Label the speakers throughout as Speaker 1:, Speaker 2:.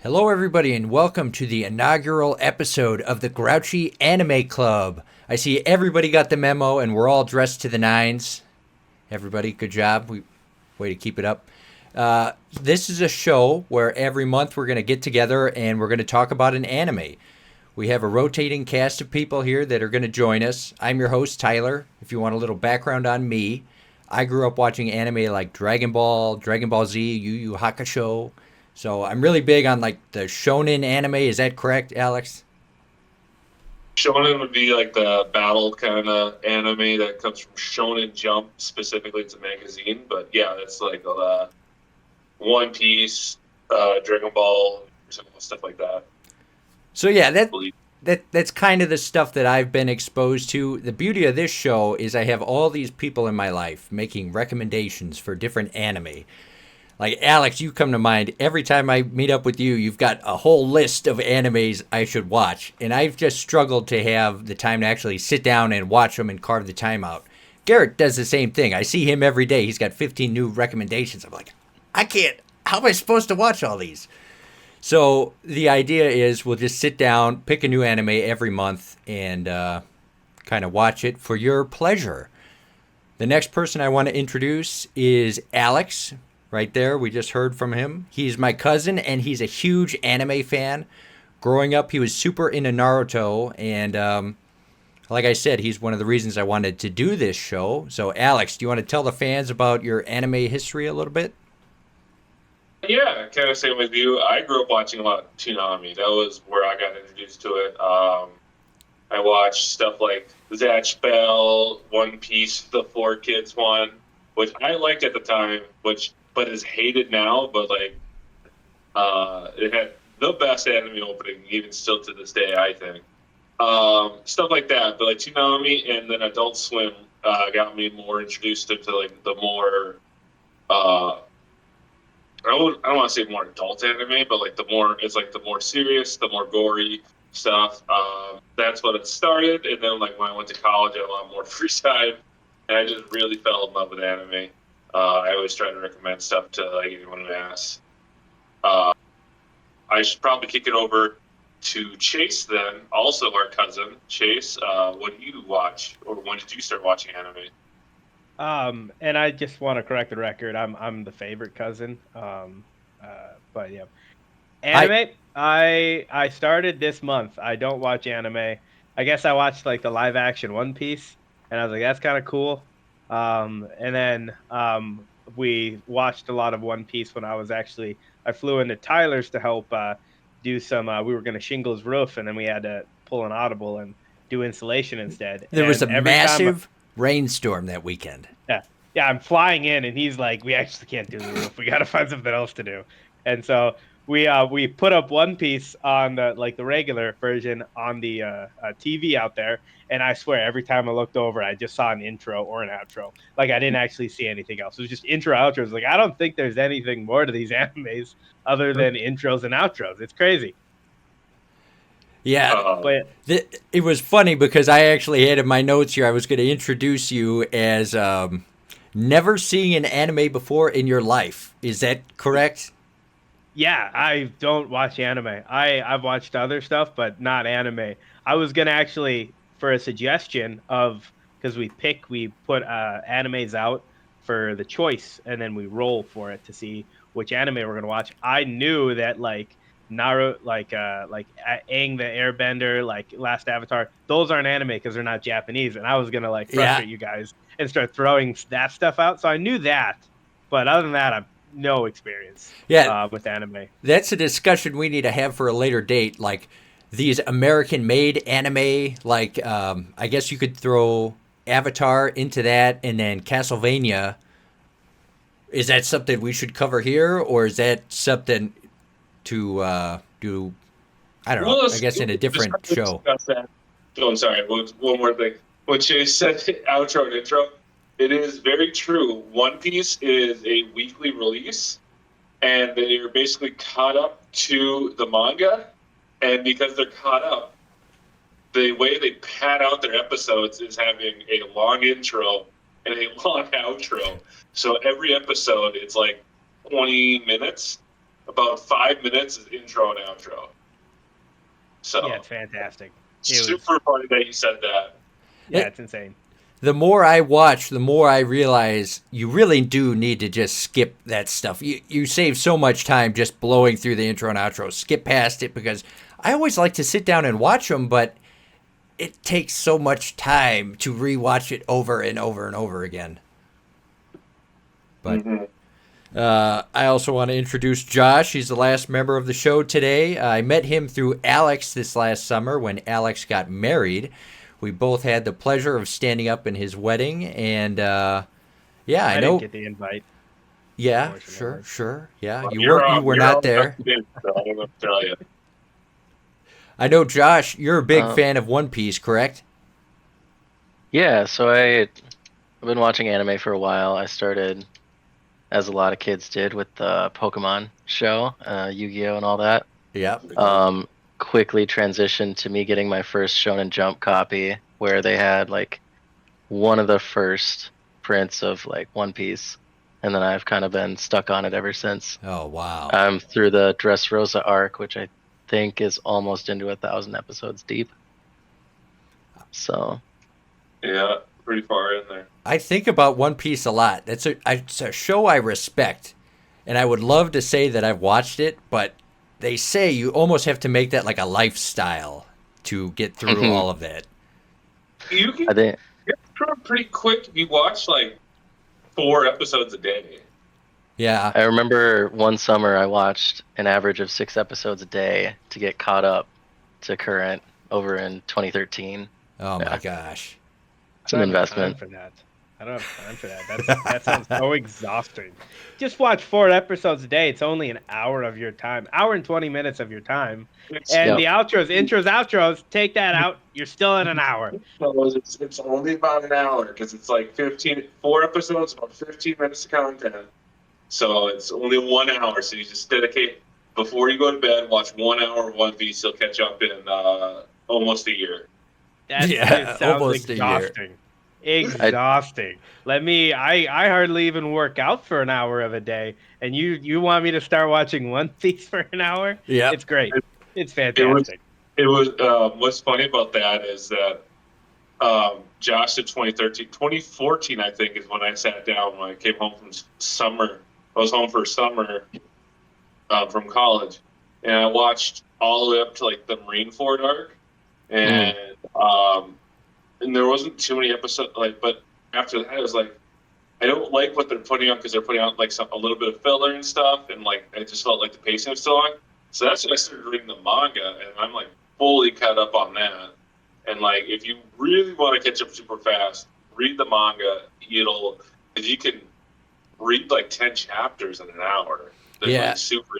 Speaker 1: Hello, everybody, and welcome to the inaugural episode of the Grouchy Anime Club. I see everybody got the memo, and we're all dressed to the nines. Everybody, good job. Way to keep it up. This is a show where every month we're going to get together and we're going to talk about an anime. We have a rotating cast of people here that are going to join us. I'm your host, Tyler. If you want a little background on me, I grew up watching anime like Dragon Ball, Dragon Ball Z, Yu Yu Hakusho. So I'm really big on like the shonen anime. Is that correct, Alex?
Speaker 2: Shonen would be like the battle kind of anime that comes from Shonen Jump. Specifically, it's a magazine. But yeah, it's like One Piece, Dragon Ball, stuff like that.
Speaker 1: So yeah, that's kind of the stuff that I've been exposed to. The beauty of this show is I have all these people in my life making recommendations for different anime. Like, Alex, you come to mind. Every time I meet up with you, you've got a whole list of animes I should watch. And I've just struggled to have the time to actually sit down and watch them and carve the time out. Garrett does the same thing. I see him every day. He's got 15 new recommendations. I'm like, I can't. How am I supposed to watch all these? So the idea is we'll just sit down, pick a new anime every month, and kind of watch it for your pleasure. The next person I want to introduce is Alex. Right there, we just heard from him. He's my cousin, and he's a huge anime fan. Growing up, he was super into Naruto, and like I said, he's one of the reasons I wanted to do this show. So, Alex, do you want to tell the fans about your anime history a little bit?
Speaker 2: Yeah, kind of same with you. I grew up watching a lot of Toonami. That was where I got introduced to it. I watched stuff like Zatch Bell, One Piece, the Four Kids one, which I liked at the time, but is hated now, but like it had the best anime opening, even still to this day, I think. Stuff like that, but like Toonami and then Adult Swim got me more introduced into like the more I don't want to say more adult anime, but like it's like the more serious, the more gory stuff. That's when it started, and then like when I went to college, I had a lot more free time, and I just really fell in love with anime. I always try to recommend stuff to like anyone who asks. I should probably kick it over to Chase then, also our cousin. Chase, what do you watch, or when did you start watching anime?
Speaker 3: And I just want to correct the record. I'm the favorite cousin. But yeah, anime. I started this month. I don't watch anime. I guess I watched like the live action One Piece, and I was like, that's kind of cool. And then we watched a lot of One Piece when I flew into Tyler's to help do some. We were going to shingle his roof, and then we had to pull an audible and do insulation instead.
Speaker 1: There was a massive rainstorm that weekend.
Speaker 3: Yeah, I'm flying in, and he's like, we actually can't do the roof. We got to find something else to do. And so we put up One Piece on the regular version on the TV out there, and I swear every time I looked over, I just saw an intro or an outro. Like I didn't actually see anything else. It was just intro outros. Like I don't think there's anything more to these animes other than intros and outros. It's crazy.
Speaker 1: Yeah, it was funny because I actually had in my notes here I was going to introduce you as never seeing an anime before in your life. Is that correct?
Speaker 3: Yeah, I don't watch anime. I've watched other stuff, but not anime. I was going to actually, for a suggestion of, because we put animes out for the choice, and then we roll for it to see which anime we're going to watch. I knew that like Naruto, like Aang the Airbender, like Last Avatar, those aren't anime because they're not Japanese, and I was gonna like frustrate you guys and start throwing that stuff out. So I knew that, but other than that, I've no experience. With anime.
Speaker 1: That's a discussion we need to have for a later date. Like these American-made anime, like I guess you could throw Avatar into that, and then Castlevania. Is that something we should cover here, or is that something to do, I don't know, I guess in a different show?
Speaker 2: Oh, I'm sorry, one more thing. When Chase said outro and intro, it is very true. One Piece is a weekly release, and they're basically caught up to the manga, and because they're caught up, the way they pad out their episodes is having a long intro and a long outro. So every episode, it's like 20 minutes. About 5 minutes is intro and outro. So
Speaker 3: Yeah, it's fantastic.
Speaker 2: super funny that you said that.
Speaker 3: Yeah, it's insane.
Speaker 1: The more I watch, the more I realize you really do need to just skip that stuff. You save so much time just blowing through the intro and outro. Skip past it, because I always like to sit down and watch them, but it takes so much time to rewatch it over and over and over again. But I also want to introduce Josh. He's the last member of the show today. I met him through Alex this last summer when Alex got married. We both had the pleasure of standing up in his wedding, and I know.
Speaker 3: Didn't get the invite.
Speaker 1: Yeah, sure. Yeah,
Speaker 2: Well,
Speaker 1: you were not there.
Speaker 2: So I don't know what to tell you.
Speaker 1: I know, Josh, you're a big fan of One Piece, correct?
Speaker 4: Yeah, so I've been watching anime for a while. I started, as a lot of kids did, with the Pokemon show, Yu-Gi-Oh! And all that.
Speaker 1: Yeah.
Speaker 4: Quickly transitioned to me getting my first Shonen Jump copy, where they had like one of the first prints of like One Piece, and then I've kind of been stuck on it ever since.
Speaker 1: Oh, wow.
Speaker 4: I'm through the Dressrosa arc, which I think is almost into 1,000 episodes deep. So
Speaker 2: Yeah, pretty far in there.
Speaker 1: I think about One Piece a lot. It's a show I respect, and I would love to say that I've watched it, but they say you almost have to make that like a lifestyle to get through all of that.
Speaker 2: You can
Speaker 4: I think
Speaker 2: get through it pretty quick if you watch like 4 episodes a day.
Speaker 1: Yeah.
Speaker 4: I remember one summer I watched an average of 6 episodes a day to get caught up to current over in 2013.
Speaker 1: Oh my gosh.
Speaker 4: It's an investment.
Speaker 3: I don't have time for that. That sounds so exhausting. Just watch 4 episodes a day. It's only an hour of your time. Hour and 20 minutes of your time. And the outros, intros, outros, take that out. You're still at an hour.
Speaker 2: It's only about an hour because it's like 4 episodes, about 15 minutes of content. So it's only 1 hour. So you just dedicate, before you go to bed, watch 1 hour of One Piece. You'll catch up in almost a year.
Speaker 3: It sounds
Speaker 1: almost
Speaker 3: exhausting. Exhausting. I hardly even work out for an hour of a day, and you want me to start watching One Piece for an hour?
Speaker 1: Yeah.
Speaker 3: It's great. It's fantastic.
Speaker 2: It was what's funny about that is that Josh did 2014 I think is when I sat down when I came home from summer. I was home for summer from college, and I watched all the way up to like the Marineford arc, and there wasn't too many episodes, but after that I was like, I don't like what they're putting out because they're putting out like a little bit of filler and stuff, and like I just felt like the pacing was still on. So that's when I started reading the manga, and I'm like fully caught up on that. And like, if you really want to catch up super fast, read the manga. Because you can read like 10 chapters in an hour. They're like super,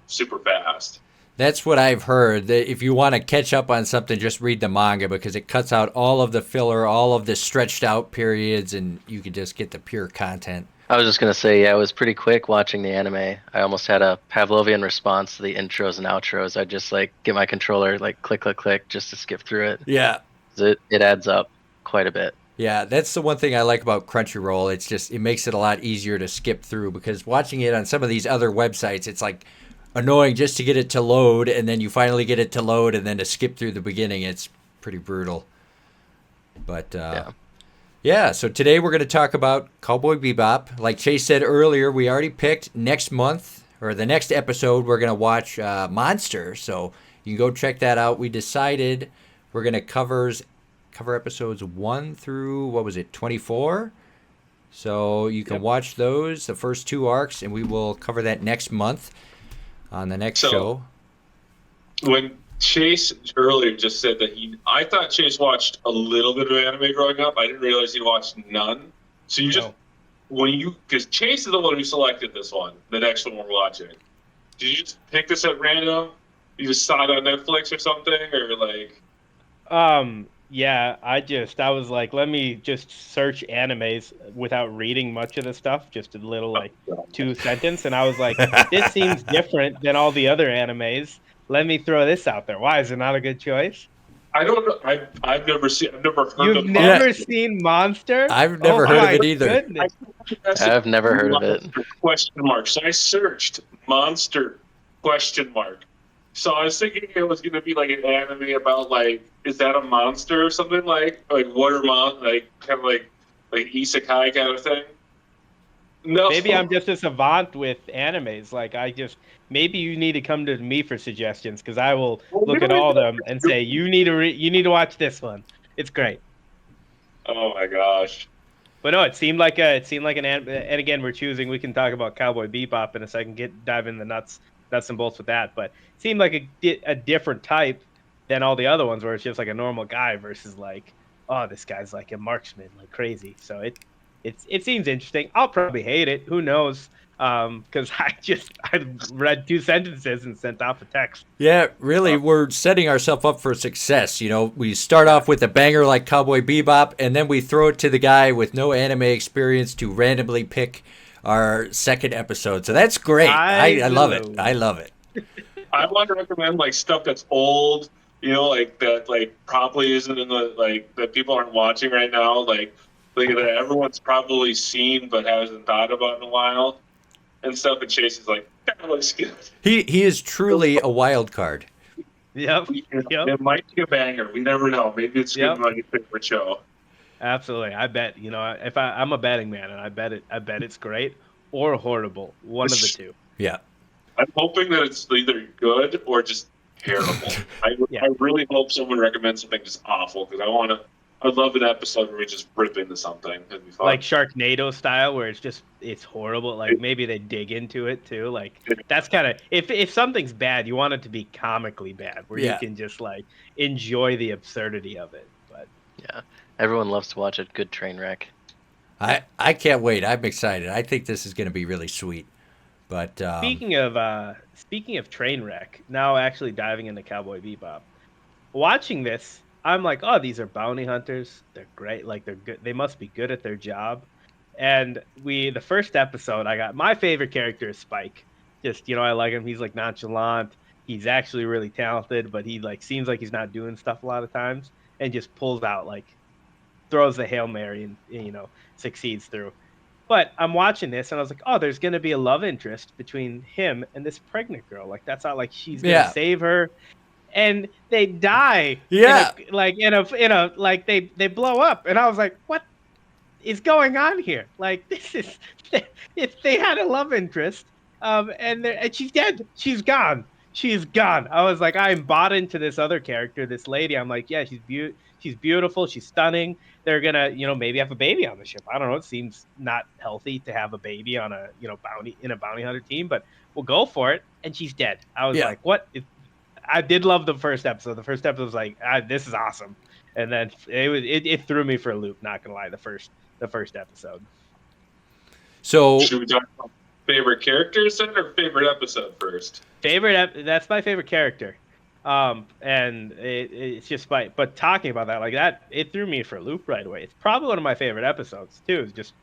Speaker 2: super fast.
Speaker 1: That's what I've heard. That if you want to catch up on something, just read the manga because it cuts out all of the filler, all of the stretched out periods, and you can just get the pure content.
Speaker 4: I was just going to say, yeah, it was pretty quick watching the anime. I almost had a Pavlovian response to the intros and outros. I just like get my controller, like click, click, click, just to skip through it.
Speaker 1: Yeah.
Speaker 4: It adds up quite a bit.
Speaker 1: Yeah, that's the one thing I like about Crunchyroll. It's just, it makes it a lot easier to skip through because watching it on some of these other websites, it's like annoying just to get it to load, and then you finally get it to load, and then to skip through the beginning, it's pretty brutal. But yeah, so today we're going to talk about Cowboy Bebop. Like Chase said earlier, we already picked next month, or the next episode, we're going to watch Monster. So you can go check that out. We decided we're going to cover episodes 1 through, 24? So you can watch those, the first 2 arcs, and we will cover that next month on the next show.
Speaker 2: When Chase earlier just said that I thought Chase watched a little bit of anime growing up. I didn't realize he watched none. So because Chase is the one who selected this one, the next one we're watching. Did you just pick this at random? You just saw it on Netflix or something, or like?
Speaker 3: Yeah, I was like, let me just search animes without reading much of the stuff, just a little like 2 sentence, and I was like, this seems different than all the other animes. Let me throw this out there. Why is it not a good choice?
Speaker 2: I don't know. I've never heard
Speaker 3: You've
Speaker 2: of
Speaker 3: never
Speaker 2: Monster.
Speaker 3: seen Monster?
Speaker 1: I've
Speaker 3: Oh
Speaker 1: never heard of
Speaker 3: my
Speaker 1: it either.
Speaker 3: goodness.
Speaker 4: I've never heard of it.
Speaker 2: Question mark. So I searched Monster question mark. So I was thinking it was going to be like an anime about like, is that a monster or something like what are like kind of like isekai kind of thing. No,
Speaker 3: Maybe I'm just a savant with animes. Like maybe you need to come to me for suggestions because I will
Speaker 2: Well,
Speaker 3: look at all of them and say you need to watch this one. It's great.
Speaker 2: Oh my gosh.
Speaker 3: But no, it seemed like an anime. And again, we're choosing. We can talk about Cowboy Bebop in a second. Dive in the nuts and bolts with that. But it seemed like a different type than all the other ones, where it's just like a normal guy versus like, oh, this guy's like a marksman, like crazy. So it seems interesting. I'll probably hate it. Who knows? Because I read 2 sentences and sent off a text.
Speaker 1: Yeah, really, we're setting ourselves up for success. You know, we start off with a banger like Cowboy Bebop, and then we throw it to the guy with no anime experience to randomly pick our second episode. So that's great. I love it. I love it.
Speaker 2: I want to recommend like stuff that's old, like that like probably isn't in the like that people aren't watching right now, like that everyone's probably seen but hasn't thought about in a while, and stuff. And Chase is like, that looks good.
Speaker 1: He is truly a wild card.
Speaker 3: Yep. Yep.
Speaker 2: It might be a banger. We never know. Maybe it's
Speaker 3: Yep.
Speaker 2: gonna be my favorite show.
Speaker 3: Absolutely. I bet, if I'm a betting man, and I bet it's great or horrible. One of the two.
Speaker 1: Yeah.
Speaker 2: I'm hoping that it's either good or just terrible. I really hope someone recommends something just awful because I'd love an episode where we just rip into something. It'd be fun.
Speaker 3: Like Sharknado style, where it's horrible. Like maybe they dig into it too. Like that's kind of if something's bad, you want it to be comically bad, where you can just like enjoy the absurdity of it. But
Speaker 4: yeah, everyone loves to watch a good train wreck.
Speaker 1: I can't wait. I'm excited. I think this is going to be really sweet. But
Speaker 3: speaking of train wreck, now actually diving into Cowboy Bebop, watching this, I'm like, oh, these are bounty hunters. They're great. Like they're good. They must be good at their job. And the first episode, I got my favorite character is Spike. Just I like him. He's like nonchalant. He's actually really talented, but he like seems like he's not doing stuff a lot of times, and just pulls out like throws the Hail Mary and succeeds through. But I'm watching this and I was like, oh, there's gonna be a love interest between him and this pregnant girl. Like that's not like she's gonna save her. And they die.
Speaker 1: Yeah.
Speaker 3: They blow up. And I was like, what is going on here? Like this is if they had a love interest, and she's dead. She's gone. She's gone. I was like, I'm bought into this other character, this lady. I'm like, yeah, she's beautiful, she's stunning. They're gonna, maybe have a baby on the ship. I don't know. It seems not healthy to have a baby on a, bounty hunter team, but we'll go for it. And she's dead. I was like, what? I did love the first episode. The first episode was like, this is awesome. And then it threw me for a loop. Not gonna lie, the first episode.
Speaker 1: So
Speaker 2: should we talk about favorite characters then, or favorite episode first?
Speaker 3: That's my favorite character. And it's just but talking about that like that, it threw me for a loop right away. It's probably one of my favorite episodes too. It just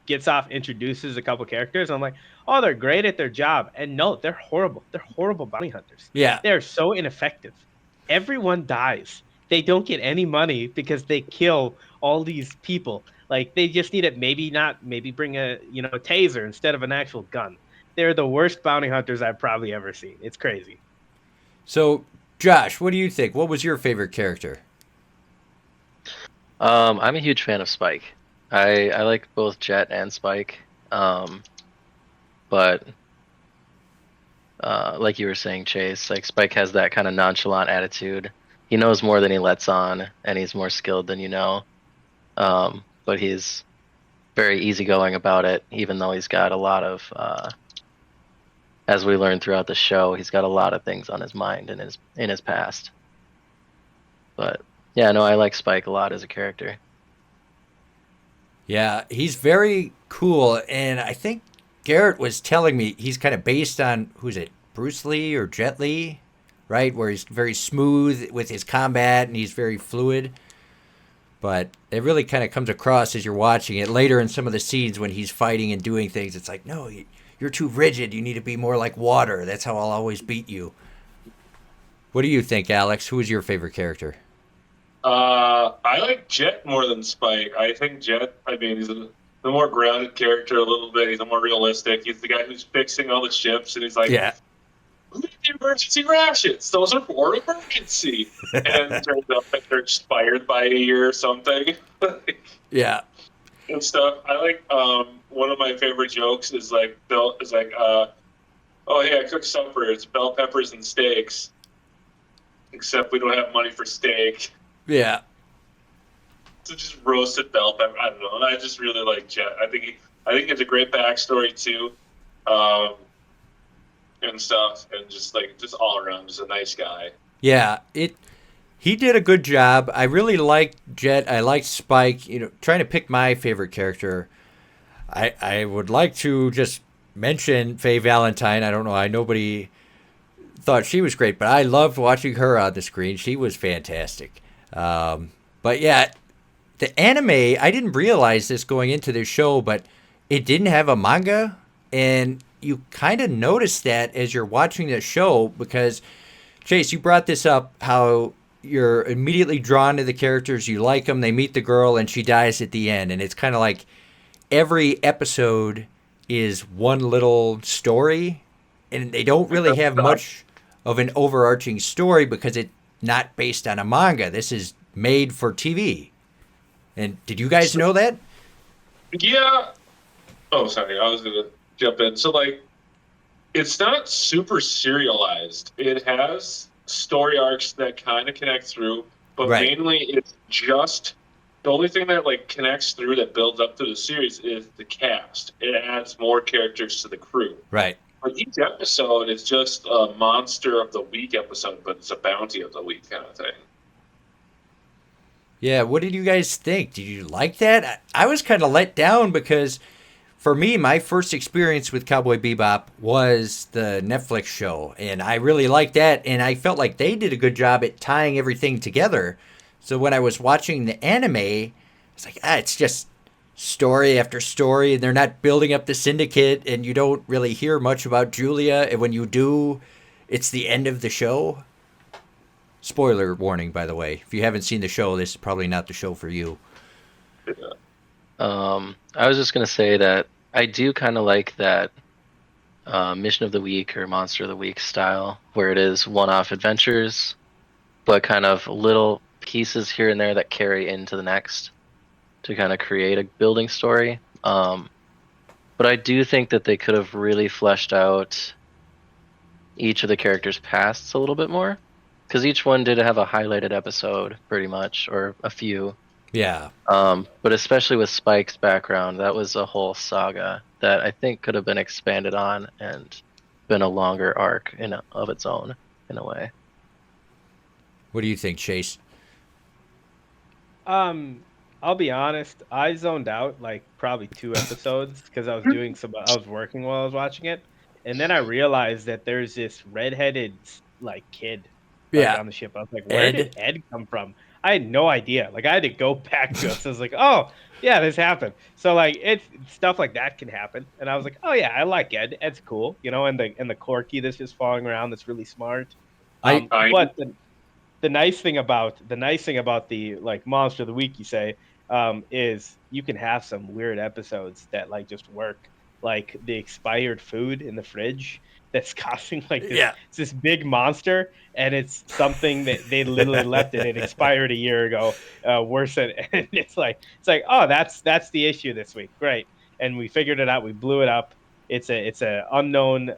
Speaker 3: gets off, introduces a couple characters. And I'm like, oh, they're great at their job. And no, they're horrible. They're horrible bounty hunters.
Speaker 1: Yeah.
Speaker 3: They're so ineffective. Everyone dies. They don't get any money because they kill all these people. Like they just need it. Maybe bring a taser instead of an actual gun. They're the worst bounty hunters I've probably ever seen. It's crazy.
Speaker 1: So, Josh, what do you think? What was your favorite character?
Speaker 4: I'm a huge fan of Spike. I like both Jet and Spike. But like you were saying, Chase, like Spike has that kind of nonchalant attitude. He knows more than he lets on, and he's more skilled than you know. But he's very easygoing about it, even though he's got a lot of, as we learn throughout the show, he's got a lot of things on his mind and in his past. But yeah, no, I like Spike a lot as a character.
Speaker 1: Yeah, he's very cool, and I think Garrett was telling me he's kind of based on, who's it, Bruce Lee or Jet Li, right? Where he's very smooth with his combat and he's very fluid. But it really kind of comes across as you're watching it later in some of the scenes when he's fighting and doing things. It's like, no, you're too rigid. You need to be more like water. That's how I'll always beat you. What do you think, Alex? Who is your favorite character?
Speaker 2: I like Jet more than Spike. I think Jet, I mean, he's the more grounded character a little bit. He's a more realistic. He's the guy who's fixing all the ships, and he's like,
Speaker 1: Yeah.
Speaker 2: "Who made the emergency rations? Those are for emergency." And it turns out that they're expired by a year or something.
Speaker 1: Yeah.
Speaker 2: And stuff. I like one of my favorite jokes is like oh yeah, I cooked supper. It's bell peppers and steaks. Except we don't have money for steak.
Speaker 1: Yeah.
Speaker 2: So just roasted bell pepper. I don't know. I just really like Jet. I think it's a great backstory too, um, and stuff, and just all around, just a nice guy.
Speaker 1: Yeah. He did a good job. I really liked Jet. I liked Spike. Trying to pick my favorite character. I would like to just mention Faye Valentine. I don't know why nobody thought she was great, but I loved watching her on the screen. She was fantastic. But yeah, the anime, I didn't realize this going into this show, but it didn't have a manga. And you kind of notice that as you're watching the show because, Chase, you brought this up how you're immediately drawn to the characters. You like them. They meet the girl and she dies at the end. And it's kind of like every episode is one little story. And they don't really have much of an overarching story because it's not based on a manga. This is made for TV. And did you guys know that?
Speaker 2: Yeah. Oh, sorry. I was gonna jump in. So it's not super serialized. It has story arcs that kind of connect through, but
Speaker 1: Right.
Speaker 2: mainly it's just the only thing that connects through that builds up through the series is the cast. It adds more characters to the crew.
Speaker 1: Right.
Speaker 2: But each episode is just a monster of the week episode, but it's a bounty of the week kind of thing.
Speaker 1: Yeah, what did you guys think? Did you like that? I was kind of let down because for me, my first experience with Cowboy Bebop was the Netflix show, and I really liked that, and I felt like they did a good job at tying everything together. So when I was watching the anime, it's like, it's just story after story, and they're not building up the syndicate, and you don't really hear much about Julia, and when you do, it's the end of the show. Spoiler warning, by the way. If you haven't seen the show, this is probably not the show for you.
Speaker 4: I was just gonna say that I do kind of like that Mission of the Week or Monster of the Week style, where it is one-off adventures, but kind of little pieces here and there that carry into the next to kind of create a building story. But I do think that they could have really fleshed out each of the characters' pasts a little bit more, because each one did have a highlighted episode, pretty much, or a few.
Speaker 1: Yeah.
Speaker 4: But especially with Spike's background, that was a whole saga that I think could have been expanded on and been a longer arc of its own, in a way.
Speaker 1: What do you think, Chase?
Speaker 3: I'll be honest, I zoned out like probably 2 episodes because I was working while I was watching it, and then I realized that there's this redheaded kid
Speaker 1: Yeah.
Speaker 3: on the ship. I was like, where did
Speaker 1: Ed?
Speaker 3: Ed come from? I had no idea. I had to go back to it. So I was like, oh yeah, this happened. So it's stuff like that can happen, and I was like, oh yeah, I like Ed. Ed's cool, and the Corky that's just falling around that's really smart. But the nice thing about the Monster of the Week, you say, is you can have some weird episodes that just work, like the expired food in the fridge that's causing this big monster, and it's something that they literally left it. It expired a year ago. Worse than, and it's like oh, that's the issue this week. Great, and we figured it out. We blew it up. It's a unknown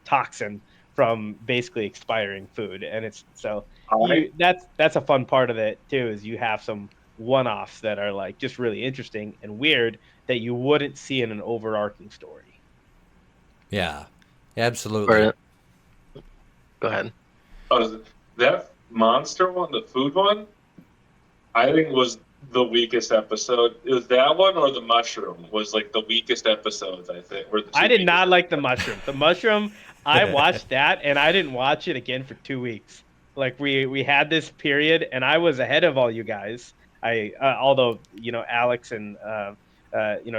Speaker 3: toxin from basically expiring food, and it's that's a fun part of it too, is you have some one-offs that are just really interesting and weird that you wouldn't see in an overarching story.
Speaker 1: Yeah, absolutely.
Speaker 4: Go ahead.
Speaker 2: Oh, that monster one, the food one, I think was the weakest episode. It was that one or the mushroom was the weakest episodes, I think.
Speaker 3: I did not like the mushroom. The mushroom, I watched that and I didn't watch it again for 2 weeks. We had this period and I was ahead of all you guys. Although Alex and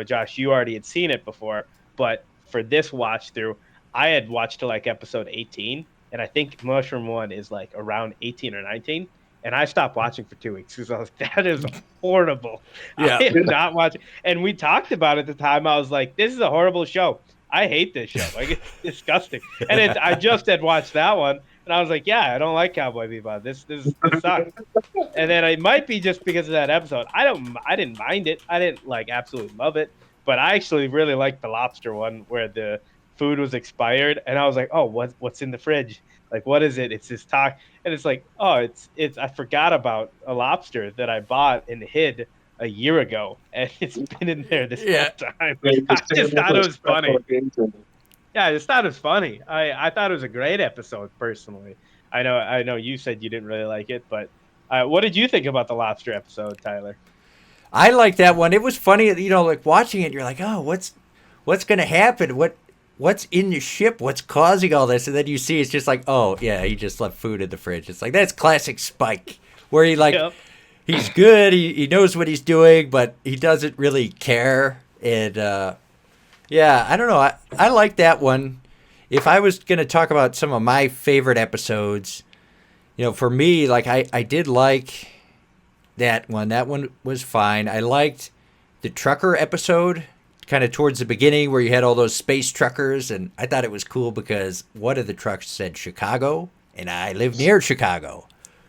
Speaker 3: Josh, you already had seen it before, but for this watch through, I had watched to episode 18, and I think Mushroom One is around 18 or 19, and I stopped watching for 2 weeks because I was like, that is horrible.
Speaker 1: Yeah.
Speaker 3: I am not watching. And we talked about it at the time. I was like, this is a horrible show. I hate this show. Like, it's disgusting. And I just had watched that one, and I was like, yeah, I don't like Cowboy Bebop. This sucks. And then it might be just because of that episode. I didn't mind it. I didn't like absolutely love it, but I actually really liked the lobster one where the food was expired, and I was like, oh, what's in the fridge? Like, what is it? It's this talk, and it's like, oh, it's. I forgot about a lobster that I bought and hid a year ago, and it's been in there this
Speaker 1: Yeah.
Speaker 3: whole time.
Speaker 2: They
Speaker 3: I
Speaker 2: just
Speaker 3: just
Speaker 2: stand
Speaker 3: thought
Speaker 2: with
Speaker 3: it
Speaker 2: a
Speaker 3: was funny.
Speaker 2: special occasion.
Speaker 3: Yeah, I just thought it was funny. I thought it was a great episode personally. I know you said you didn't really like it, but what did you think about the lobster episode, Tyler?
Speaker 1: I like that one. It was funny, like watching it. You're like, oh, what's gonna happen? What's in the ship? What's causing all this? And then you see it's just like, oh yeah, he just left food in the fridge. It's like that's classic Spike, where he like
Speaker 3: Yep.
Speaker 1: he's good. He knows what he's doing, but he doesn't really care. And yeah, I don't know. I like that one. If I was gonna talk about some of my favorite episodes, for me, like I did like that one. That one was fine. I liked the trucker episode, kind of towards the beginning where you had all those space truckers, and I thought it was cool because one of the trucks said Chicago, and I live near Chicago.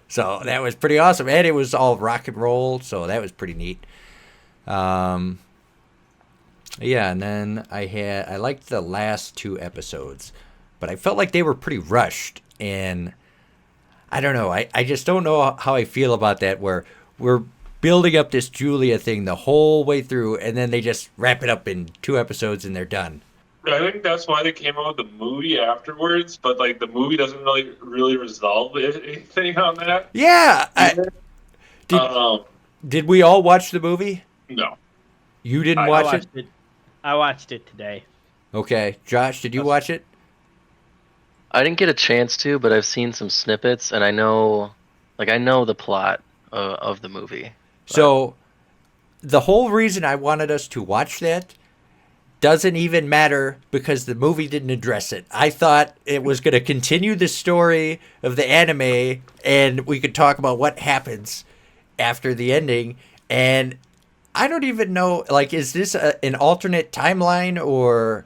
Speaker 1: So that was pretty awesome. And it was all rock and roll, so that was pretty neat. Yeah, and then I liked the last 2 episodes, but I felt like they were pretty rushed, and I don't know. I just don't know how I feel about that, where we're building up this Julia thing the whole way through, and then they just wrap it up in 2 episodes and they're done.
Speaker 2: I think that's why they came out with the movie afterwards, but like the movie doesn't really resolve anything on that.
Speaker 1: Yeah.
Speaker 2: Um,
Speaker 1: Did we all watch the movie?
Speaker 2: no.
Speaker 1: You didn't
Speaker 2: I
Speaker 1: watch it?
Speaker 3: I watched it today.
Speaker 1: Okay. Josh, did you watch it?
Speaker 4: I didn't get a chance to, but I've seen some snippets, and I know the plot of the movie.
Speaker 1: So the whole reason I wanted us to watch that doesn't even matter because the movie didn't address it. I thought it was going to continue the story of the anime, and we could talk about what happens after the ending. And I don't even know, like, is this an alternate timeline or?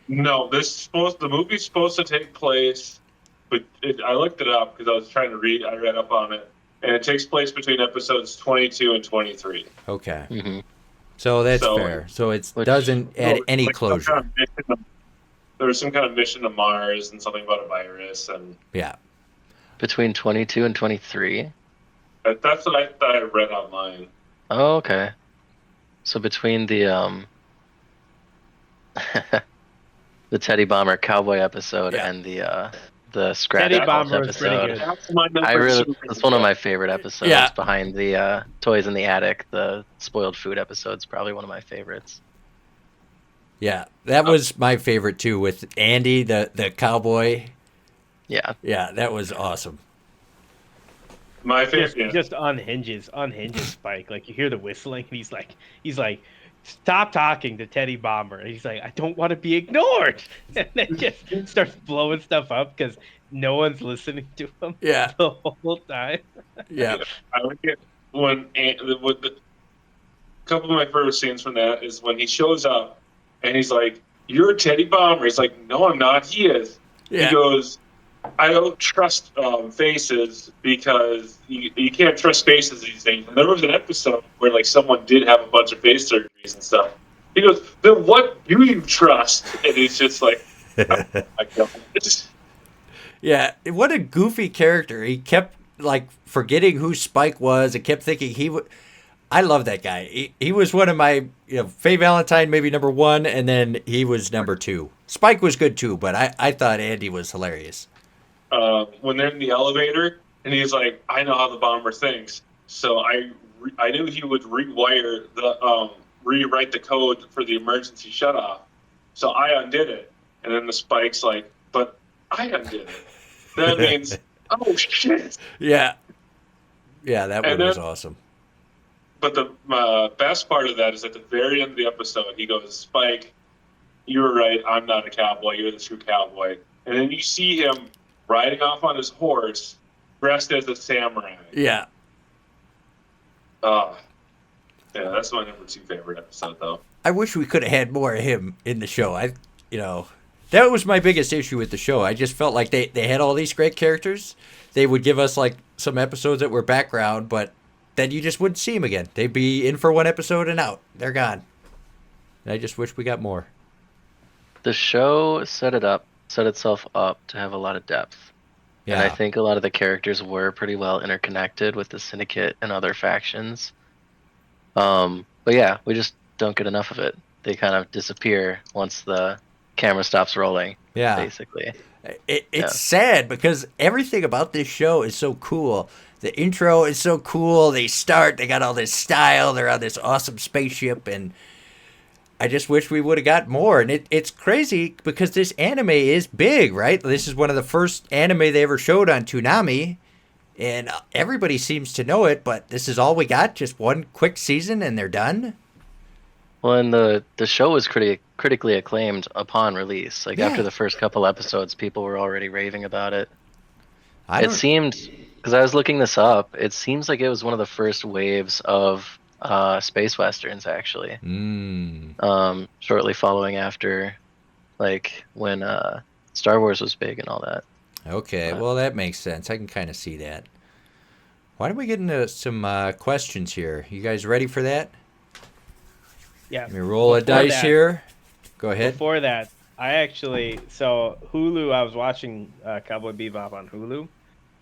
Speaker 2: No, the movie's supposed to take place, but I looked it up because I was trying to read. I read up on it, and it takes place between episodes 22 and 23.
Speaker 1: Okay.
Speaker 4: Mm-hmm.
Speaker 1: So that's fair. So it doesn't add any
Speaker 2: like
Speaker 1: closure.
Speaker 2: There was some kind of mission to Mars and something about a virus, and
Speaker 1: Yeah.
Speaker 4: Between 22 and 23?
Speaker 2: that's what I thought I read online.
Speaker 4: Oh, okay. So between the the Teddy Bomber Cowboy episode and the Scratch
Speaker 3: Teddy
Speaker 4: Balls
Speaker 3: Bomber was pretty
Speaker 4: episode,
Speaker 3: good.
Speaker 2: That's my number two.
Speaker 4: that's one of my favorite episodes.
Speaker 1: Yeah.
Speaker 4: Behind the Toys in the Attic, the spoiled food episode's probably one of my favorites.
Speaker 1: Yeah. That was my favorite too, with Andy, the cowboy.
Speaker 4: Yeah.
Speaker 1: Yeah, that was awesome.
Speaker 2: My favorite.
Speaker 3: Just unhinges Spike. Like you hear the whistling, and he's like, stop talking to Teddy Bomber. And he's like, I don't want to be ignored. And then just starts blowing stuff up because no one's listening to him.
Speaker 1: Yeah.
Speaker 3: The whole time.
Speaker 1: Yeah.
Speaker 2: I would get a couple of my favorite scenes from that is when he shows up and he's like, "You're a Teddy Bomber." He's like, "No, I'm not." He is.
Speaker 1: Yeah.
Speaker 2: He goes, "I don't trust faces because you can't trust faces these days." And there was an episode where like someone did have a bunch of face surgeries and stuff. He goes, "Then what do you trust?" And he's just like, "I don't."
Speaker 1: Yeah, what a goofy character. He kept like forgetting who Spike was and kept thinking he would. I love that guy. He was one of my, Faye Valentine maybe number 1, and then he was number 2. Spike was good too, but I thought Andy was hilarious.
Speaker 2: When they're in the elevator and he's like, "I know how the bomber thinks," so I knew he would rewrite the code for the emergency shutoff. So I undid it, and then the Spike's like, "But I undid it." That means, oh shit.
Speaker 1: Yeah. Yeah, that one
Speaker 2: And
Speaker 1: was
Speaker 2: then-
Speaker 1: awesome.
Speaker 2: But the best part of that is at the very end of the episode, he goes, "Spike, you were right. I'm not a cowboy. You're the true cowboy." And then you see him riding off on his horse, dressed as a samurai.
Speaker 1: Yeah.
Speaker 2: Oh, yeah, that's my number 2 favorite episode, though.
Speaker 1: I wish we could have had more of him in the show. You know, that was my biggest issue with the show. I just felt like they had all these great characters. They would give us like some episodes that were background, but then you just wouldn't see them again. They'd be in for one episode and out. They're gone. And I just wish we got more.
Speaker 4: The show set itself up to have a lot of depth.
Speaker 1: Yeah.
Speaker 4: And I think a lot of the characters were pretty well interconnected with the Syndicate and other factions. But yeah, we just don't get enough of it. They kind of disappear once the camera stops rolling.
Speaker 1: Yeah.
Speaker 4: Basically.
Speaker 1: It's sad because everything about this show is so cool. The intro is so cool. They got all this style. They're on this awesome spaceship, and I just wish we would have got more. And it's crazy because this anime is big, right? This is one of the first anime they ever showed on Toonami, and everybody seems to know it, but this is all we got, just one quick season, and they're done?
Speaker 4: Well, and the show was critically acclaimed upon release. Like,
Speaker 1: Yeah.
Speaker 4: after the first couple episodes, people were already raving about it.
Speaker 1: I
Speaker 4: It
Speaker 1: don't,
Speaker 4: seemed, because I was looking this up, it seems like it was one of the first waves of space westerns, actually. Shortly following after, like, when Star Wars was big and all that.
Speaker 1: Okay, well, that makes sense. I can kind of see that. Why don't we get into some questions here? You guys ready for that?
Speaker 3: Yeah.
Speaker 1: Let me roll a
Speaker 3: Before
Speaker 1: dice
Speaker 3: that-
Speaker 1: here. Go ahead.
Speaker 3: Before that, so Hulu, I was watching Cowboy Bebop on Hulu,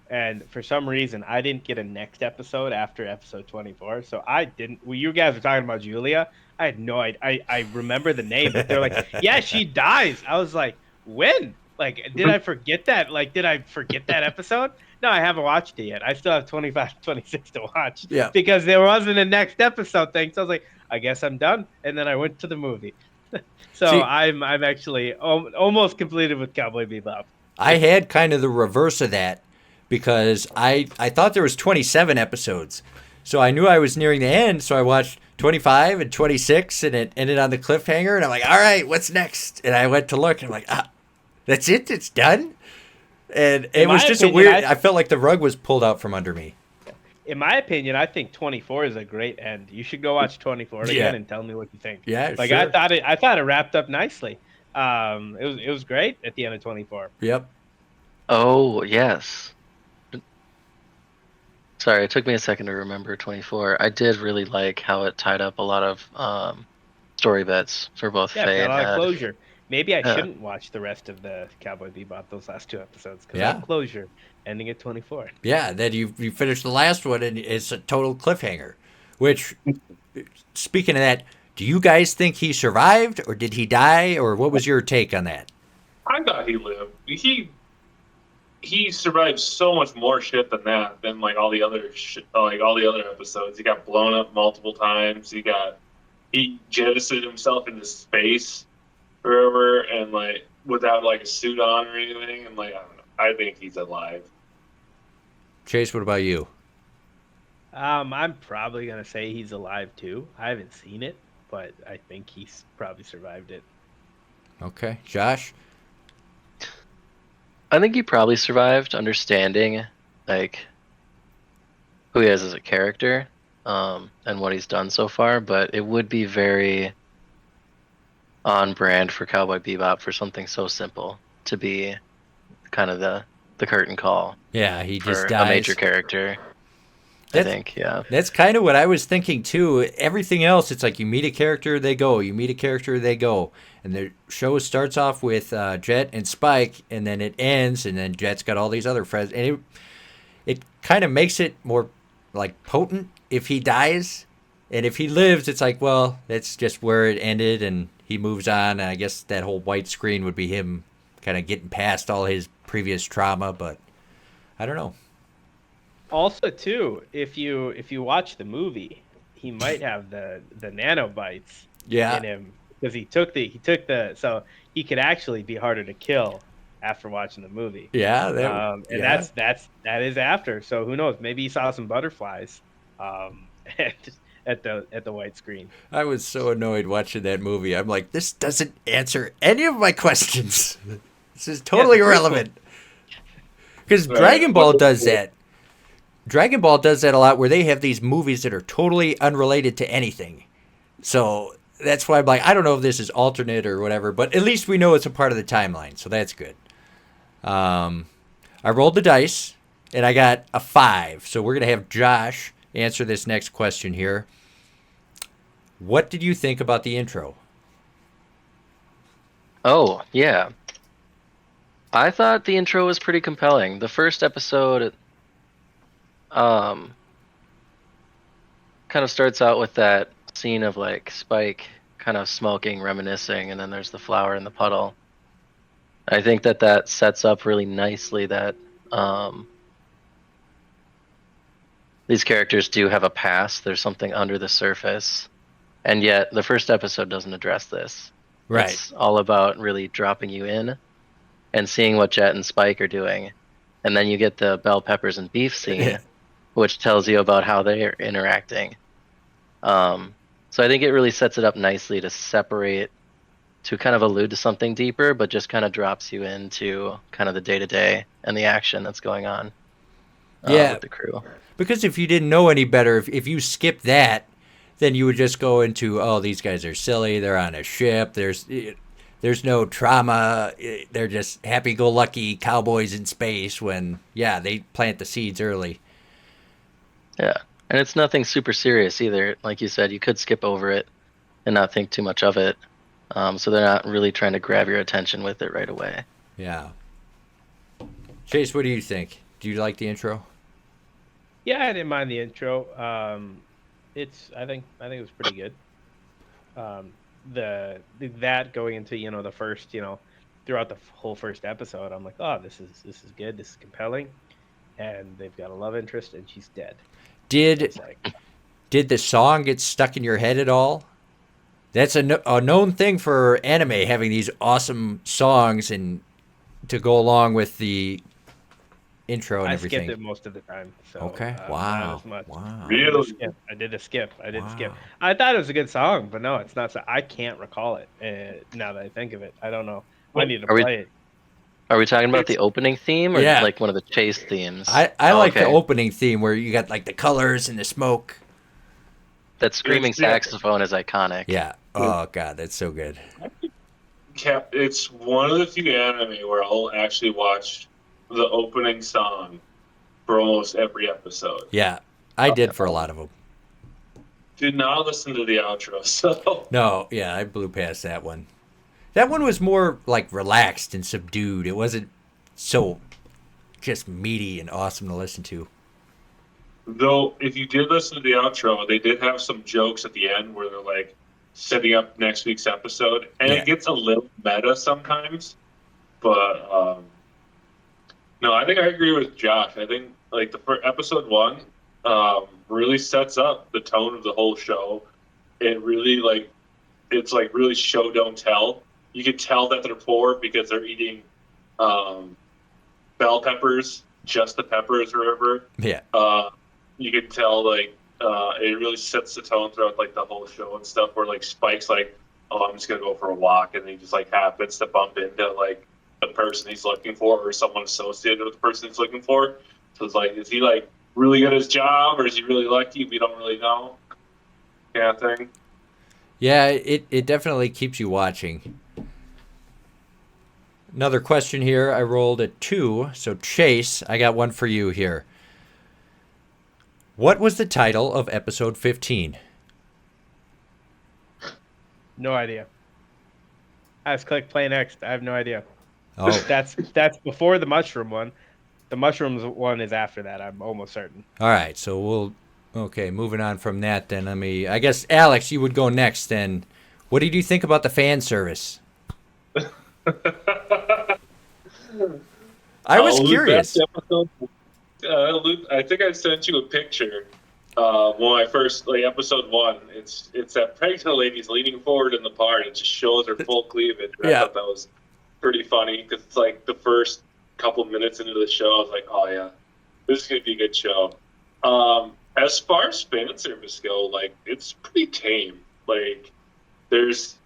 Speaker 3: and for some reason, I didn't get a next episode after episode 24. So I didn't. Well, you guys were talking about Julia. I had no idea. I remember the name, but they're like, yeah, she dies. I was like, when? Like, did I forget that? Like, did I forget that episode? No, I haven't watched it yet. I still have 25, 26 to watch.
Speaker 1: Yeah.
Speaker 3: Because there wasn't a next episode thing. So I was like, I guess I'm done. And then I went to the movie. So
Speaker 1: See-
Speaker 3: I'm actually almost completed with Cowboy Bebop.
Speaker 1: I had kind of the reverse of that because I thought there was 27 episodes. So I knew I was nearing the end, so I watched 25 and 26, and it ended on the cliffhanger, and I'm like, all right, what's next? And I went to look, and I'm like, that's it? It's done? And it
Speaker 3: In
Speaker 1: was
Speaker 3: my
Speaker 1: just
Speaker 3: opinion,
Speaker 1: a weird, I felt like the rug was pulled out from under me.
Speaker 3: In my opinion, I think 24 is a great end. You should go watch 24 again
Speaker 1: Yeah.
Speaker 3: and tell me what you think.
Speaker 1: Yeah,
Speaker 3: Like,
Speaker 1: sure.
Speaker 3: I thought it wrapped up nicely. It was great at the end of 24.
Speaker 1: Yep.
Speaker 4: Oh, yes. Sorry, it took me a second to remember 24. I did really like how it tied up a lot of story bits for both
Speaker 3: Yeah,
Speaker 4: Faye
Speaker 3: got
Speaker 4: and
Speaker 3: a lot of
Speaker 4: Ed.
Speaker 3: closure. Maybe I
Speaker 4: Yeah.
Speaker 3: shouldn't watch the rest of the Cowboy Bebop, those last 2 episodes, because
Speaker 1: Yeah.
Speaker 3: closure, ending at 24.
Speaker 1: Yeah, then you finish the last one, and it's a total cliffhanger. Which, speaking of that, do you guys think he survived, or did he die, or what was your take on that?
Speaker 2: I thought he lived. He survived so much more shit than like all the other episodes. He got blown up multiple times. He jettisoned himself into space forever, and like without like a suit on or anything. And like I don't know. I think he's alive.
Speaker 1: Chase, what about you?
Speaker 3: I'm probably gonna say he's alive too. I haven't seen it, but I think he's probably survived it.
Speaker 1: Okay. Josh?
Speaker 4: I think he probably survived, understanding like who he is as a character, and what he's done so far. But it would be very on brand for Cowboy Bebop for something so simple to be kind of the curtain call
Speaker 1: Yeah, he
Speaker 4: for
Speaker 1: just
Speaker 4: a
Speaker 1: dies.
Speaker 4: major character. I
Speaker 1: That's-
Speaker 4: think, yeah.
Speaker 1: That's kind of what I was thinking too. Everything else, it's like you meet a character, they go. You meet a character, they go. And the show starts off with Jet and Spike, and then it ends, and then Jet's got all these other friends, and it kind of makes it more like potent if he dies, and if he lives, it's like, well, that's just where it ended, and he moves on. And I guess that whole white screen would be him kind of getting past all his previous trauma, but I don't know.
Speaker 3: Also, too, if you watch the movie, he might have the nanobites
Speaker 1: Yeah.
Speaker 3: in him because he took the so he could actually be harder to kill after watching the movie.
Speaker 1: Yeah,
Speaker 3: And
Speaker 1: yeah.
Speaker 3: that is after. So who knows? Maybe he saw some butterflies at the white screen.
Speaker 1: I was so annoyed watching that movie. I'm like, this doesn't answer any of my questions. This is totally
Speaker 3: Yeah, it's
Speaker 1: irrelevant. Because
Speaker 2: Right.
Speaker 1: Dragon Ball does that. Dragon Ball does that a lot, where they have these movies that are totally unrelated to anything. So that's why I'm like, I don't know if this is alternate or whatever, but at least we know it's a part of the timeline, so that's good. I rolled the dice, and I got a 5. So we're going to have Josh answer this next question here. What did you think about the intro?
Speaker 4: Oh, yeah. I thought the intro was pretty compelling. The first episode kind of starts out with that scene of like Spike kind of smoking, reminiscing, and then there's the flower in the puddle. I think that sets up really nicely that these characters do have a past. There's something under the surface. And yet the first episode doesn't address this.
Speaker 1: Right.
Speaker 4: It's all about really dropping you in and seeing what Jet and Spike are doing. And then you get the bell peppers and beef scene, which tells you about how they're interacting. So I think it really sets it up nicely to separate, to kind of allude to something deeper, but just kind of drops you into kind of the day-to-day and the action that's going on with the crew.
Speaker 1: Because if you didn't know any better, if you skipped that, then you would just go into, oh, these guys are silly, they're on a ship, there's no trauma, they're just happy-go-lucky cowboys in space when, they plant the seeds early.
Speaker 4: Yeah, and it's nothing super serious either. Like you said, you could skip over it and not think too much of it. So they're not really trying to grab your attention with it right away.
Speaker 1: Yeah. Chase, what do you think? Do you like the intro?
Speaker 3: Yeah, I didn't mind the intro. I think it was pretty good. That going into the first throughout the whole first episode, I'm like, oh, this is good, this is compelling, and they've got a love interest, and she's dead.
Speaker 1: Did the song get stuck in your head at all? That's a known thing for anime, having these awesome songs and to go along with the intro and everything.
Speaker 3: I skipped it most of the time. So,
Speaker 1: okay.
Speaker 3: Wow. Not as much.
Speaker 1: Wow.
Speaker 2: Really?
Speaker 3: I did a skip. I thought it was a good song, but no, it's not. So I can't recall it now that I think of it. I don't know. I need to play it.
Speaker 4: Are we talking about the opening theme or like one of the chase themes?
Speaker 1: I like the opening theme where you got like the colors and the smoke.
Speaker 4: That screaming saxophone is iconic.
Speaker 1: Yeah. Oh, God, that's so good.
Speaker 2: It's one of the few anime where I'll actually watch the opening song for almost every episode.
Speaker 1: Yeah, I did for a lot of them.
Speaker 2: Did not listen to the outro, so...
Speaker 1: No, I blew past that one. That one was more, like, relaxed and subdued. It wasn't so just meaty and awesome to listen to.
Speaker 2: Though, if you did listen to the outro, they did have some jokes at the end where they're, like, setting up next week's episode. And it gets a little meta sometimes. But, no, I think I agree with Josh. I think, like, episode 1 really sets up the tone of the whole show. It really, like, it's, like, really show, don't tell. You can tell that they're poor because they're eating bell peppers, just the peppers or whatever.
Speaker 1: Yeah.
Speaker 2: You can tell, like, it really sets the tone throughout, like, the whole show and stuff where, like, Spike's like, oh, I'm just going to go for a walk. And he just, like, happens to bump into, like, the person he's looking for or someone associated with the person he's looking for. So it's like, is he, like, really good at his job or is he really lucky? We don't really know. Kind of thing.
Speaker 1: Yeah, it definitely keeps you watching. Another question here. I rolled a 2. So, Chase, I got one for you here. What was the title of episode 15?
Speaker 3: No idea. I just clicked play next. I have no idea.
Speaker 1: Oh,
Speaker 3: That's before the mushroom one. The mushrooms one is after that. I'm almost certain.
Speaker 1: all right. So moving on from that then. I guess, Alex, you would go next then. What did you think about the fan service? I was curious.
Speaker 2: I think I sent you a picture when I first, like, episode 1. It's that pregnant lady's leaning forward in the part. It just shows her full cleavage. I thought that was pretty funny because it's like the first couple minutes into the show, I was like, oh yeah, this is gonna be a good show. As far as fan service go, like, it's pretty tame. Like, there is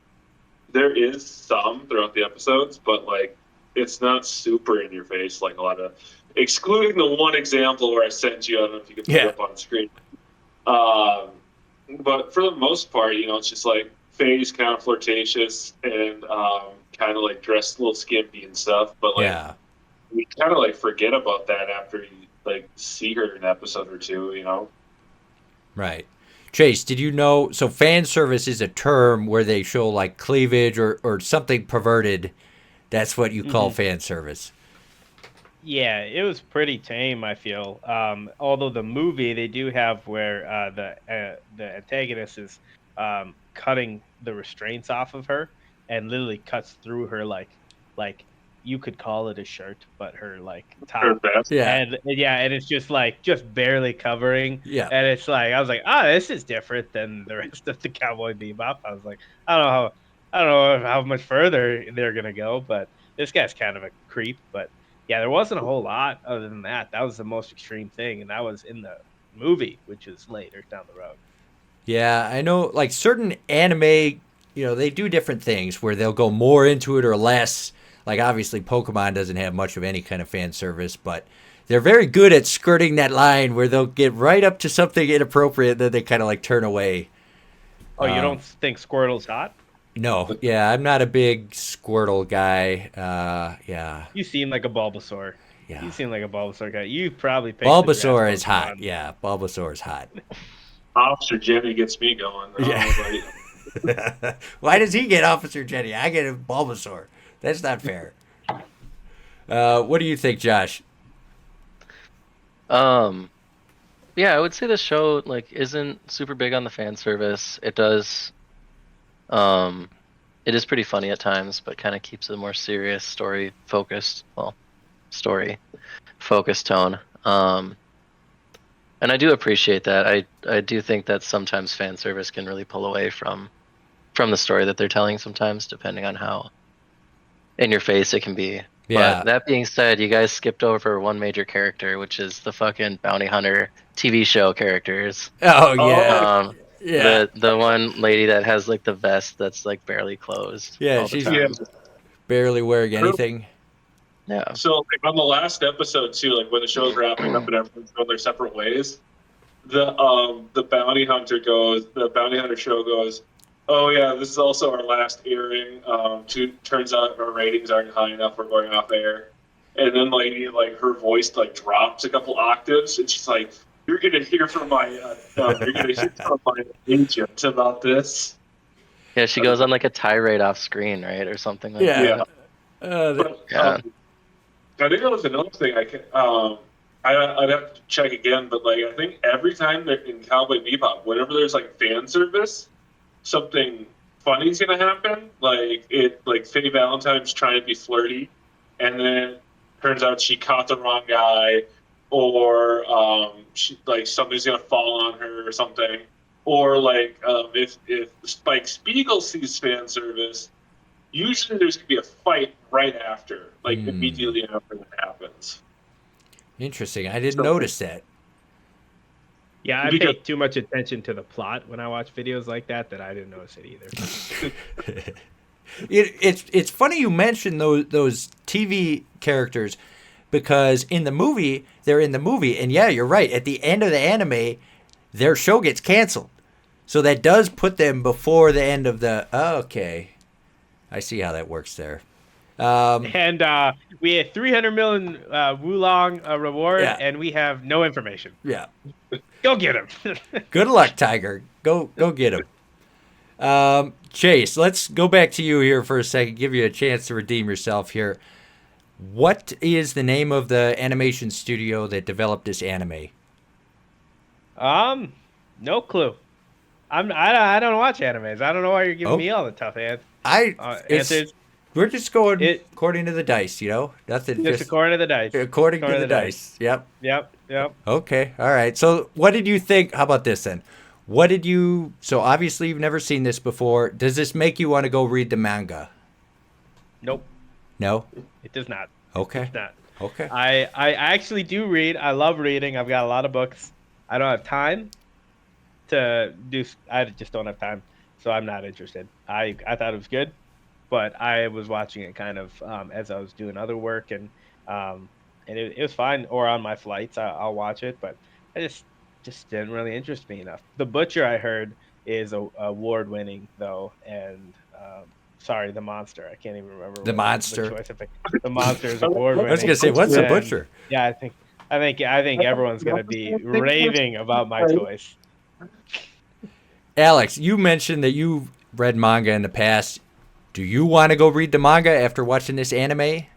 Speaker 2: some throughout the episodes, but, like, it's not super in your face like a lot of excluding the one example where I sent you. I don't know if you can put it up on screen. But for the most part, it's just like Faye's kind of flirtatious and kind of like dressed a little skimpy and stuff. But like we kind of like forget about that after you like see her in an episode or two.
Speaker 1: Right. Chase, did you know? So fan service is a term where they show like cleavage or something perverted. That's what you call fan service.
Speaker 3: Yeah, it was pretty tame, I feel. Although the movie, they do have where the antagonist is cutting the restraints off of her and literally cuts through her like you could call it a shirt, but her like top.
Speaker 1: Yeah.
Speaker 3: And it's just barely covering.
Speaker 1: Yeah.
Speaker 3: And it's like I was like, this is different than the rest of the Cowboy Bebop. I was like, I don't know how much further they're gonna go, but this guy's kind of a creep, but. Yeah, there wasn't a whole lot other than that. That was the most extreme thing, and that was in the movie, which is later down the road.
Speaker 1: Yeah, I know, like certain anime, they do different things where they'll go more into it or less. Like, obviously, Pokemon doesn't have much of any kind of fan service, but they're very good at skirting that line where they'll get right up to something inappropriate, then they kind of like turn away.
Speaker 3: Oh, you don't think Squirtle's hot?
Speaker 1: No, yeah, I'm not a big Squirtle guy. Yeah.
Speaker 3: You seem like a Bulbasaur.
Speaker 1: Yeah.
Speaker 3: You seem like a Bulbasaur guy. You probably picked
Speaker 1: Bulbasaur is hot. Yeah, Bulbasaur is hot.
Speaker 2: Officer Jenny gets me going.
Speaker 1: Yeah. Why does he get Officer Jenny? I get a Bulbasaur. That's not fair. What do you think, Josh?
Speaker 4: Yeah, I would say the show like isn't super big on the fan service. It does. It is pretty funny at times, but kind of keeps a more serious story focused tone. And I do appreciate that. I do think that sometimes fan service can really pull away from the story that they're telling sometimes, depending on how in your face it can be.
Speaker 1: Yeah.
Speaker 4: But that being said, you guys skipped over one major character, which is the fucking bounty hunter TV show characters.
Speaker 1: Oh yeah.
Speaker 4: Yeah. The one lady that has like the vest that's like barely closed.
Speaker 1: Yeah, she's barely wearing anything.
Speaker 4: Yeah.
Speaker 2: So like on the last episode too, like when the show's wrapping up and everyone's going their separate ways, the bounty hunter show goes, oh yeah, this is also our last airing. Turns out our ratings aren't high enough. We're going off air. And then her voice like drops a couple octaves, and she's like, "You're gonna hear from my agent about this."
Speaker 4: Yeah, she goes on like a tirade off screen, right, or something like
Speaker 1: that.
Speaker 2: Yeah. I think that was another thing. I'd have to check again, but like I think every time they're in Cowboy Bebop, whenever there's like fan service, something funny's gonna happen. Like Faye Valentine's trying to be flirty, and then turns out she caught the wrong guy, or somebody's gonna fall on her or something, or if Spike Spiegel sees fan service, usually there's gonna be a fight right after, immediately after that happens.
Speaker 1: Interesting. I didn't notice that.
Speaker 3: Yeah, I pay too much attention to the plot when I watch videos like that I didn't notice it either.
Speaker 1: It's funny you mentioned those TV characters, because in the movie, they're in the movie, and yeah, you're right. At the end of the anime, their show gets canceled. So that does put them before the end of the... Oh, okay. I see how that works there.
Speaker 3: And we had 300 million Wulong reward, and we have no information.
Speaker 1: Yeah.
Speaker 3: Go get him.
Speaker 1: Good luck, Tiger. Go get him. Chase, let's go back to you here for a second. Give you a chance to redeem yourself here. What is the name of the animation studio that developed this anime?
Speaker 3: No clue. I don't watch animes. I don't know why you're giving me all the tough answers.
Speaker 1: We're just going according to the dice, Nothing.
Speaker 3: Just according to the dice.
Speaker 1: According to the dice. Yep.
Speaker 3: Yep.
Speaker 1: Okay. All right. So what did you think? How about this then? So obviously you've never seen this before. Does this make you want to go read the manga?
Speaker 3: Nope.
Speaker 1: No?
Speaker 3: It does not.
Speaker 1: Okay.
Speaker 3: It's not.
Speaker 1: Okay.
Speaker 3: I actually do read. I love reading. I've got a lot of books. I don't have time to do. I just don't have time. So I'm not interested. I thought it was good, but I was watching it kind of as I was doing other work, and and it was fine. Or on my flights, I'll watch it, but I just didn't really interest me enough. The Butcher I heard is award winning though, and sorry, the Monster. I can't even remember
Speaker 1: The
Speaker 3: what
Speaker 1: Monster.
Speaker 3: choice I picked. The Monster is award
Speaker 1: I
Speaker 3: winning.
Speaker 1: was gonna say, what's the Butcher?
Speaker 3: Yeah, I think everyone's gonna be raving about my choice.
Speaker 1: Alex, you mentioned that you've read manga in the past. Do you want to go read the manga after watching this anime?
Speaker 2: I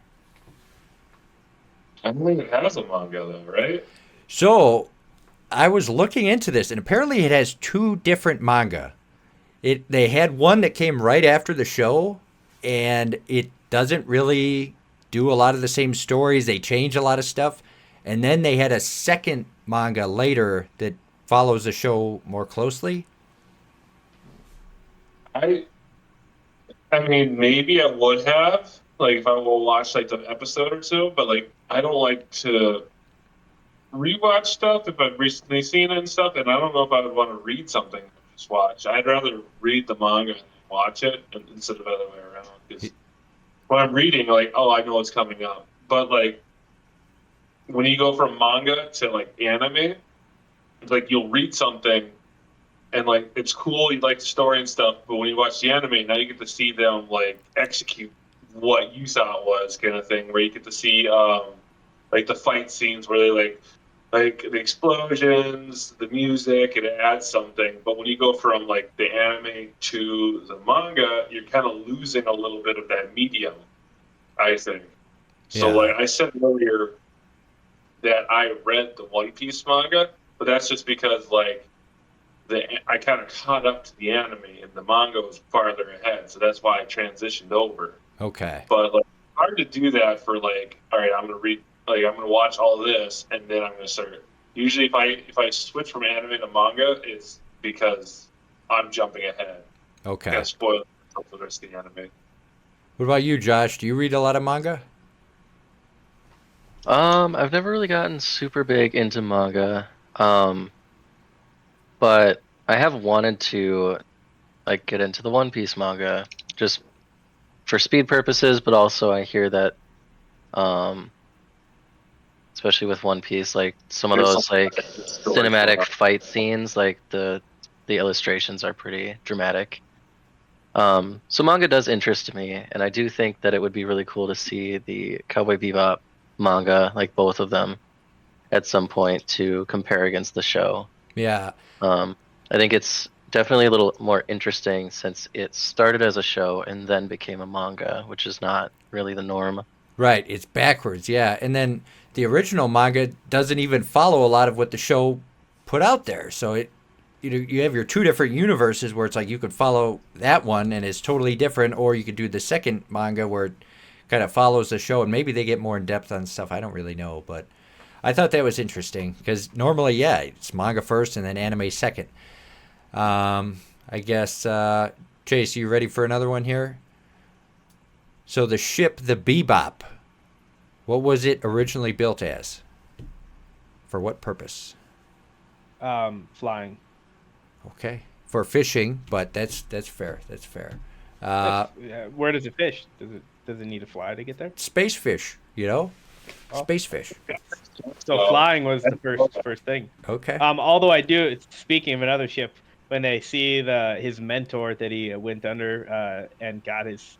Speaker 2: don't think it has a manga though, right?
Speaker 1: So, I was looking into this, and apparently it has two different manga. They had one that came right after the show, and it doesn't really do a lot of the same stories. They change a lot of stuff. And then they had a second manga later that follows the show more closely.
Speaker 2: I mean, maybe I would have, like, if I will watch like the episode or two, but like, I don't like to rewatch stuff if I've recently seen it and stuff, and I don't know if I would want to read something and just watch. I'd rather read the manga and then watch it instead of the other way around. Because when I'm reading, like, oh, I know what's coming up, but like when you go from manga to like anime, it's like you'll read something and like it's cool, you like the story and stuff, but when you watch the anime, now you get to see them like execute what you thought was kind of thing, where you get to see like the fight scenes where they like the explosions, the music, it adds something. But when you go from like the anime to the manga, you're kind of losing a little bit of that medium, I think. So
Speaker 1: Yeah.
Speaker 2: like I said earlier that I read the One Piece manga, but that's just because like I kind of caught up to the anime and the manga was farther ahead, so that's why I transitioned over.
Speaker 1: Okay.
Speaker 2: But like, hard to do that for like, all right, I'm gonna read, like, I'm gonna watch all this and then I'm gonna start. Usually, if I switch from anime to manga, it's because I'm jumping ahead.
Speaker 1: Okay.
Speaker 2: Can't spoil the rest of the anime.
Speaker 1: What about you, Josh? Do you read a lot of manga?
Speaker 4: I've never really gotten super big into manga. But I have wanted to like get into the One Piece manga just for speed purposes, but also I hear that especially with One Piece, like some of those like cinematic fight scenes, like the illustrations are pretty dramatic. So manga does interest me, and I do think that it would be really cool to see the Cowboy Bebop manga, like both of them, at some point to compare against the show.
Speaker 1: Yeah.
Speaker 4: I think it's definitely a little more interesting since it started as a show and then became a manga, which is not really the norm.
Speaker 1: Right. It's backwards. Yeah. And then the original manga doesn't even follow a lot of what the show put out there. So you have your two different universes where it's like you could follow that one and it's totally different, or you could do the second manga where it kind of follows the show and maybe they get more in depth on stuff. I don't really know, but I thought that was interesting because normally, yeah, it's manga first and then anime second. I guess, Chase, you ready for another one here? So the ship, the Bebop, what was it originally built as? For what purpose?
Speaker 3: Flying.
Speaker 1: Okay, for fishing, but that's fair. That's fair.
Speaker 3: Where does it fish? Does it need to fly to get there?
Speaker 1: Space fish, you know, space fish.
Speaker 3: So flying was the first thing.
Speaker 1: Okay.
Speaker 3: Although I do, speaking of another ship, when they see his mentor that he went under and got his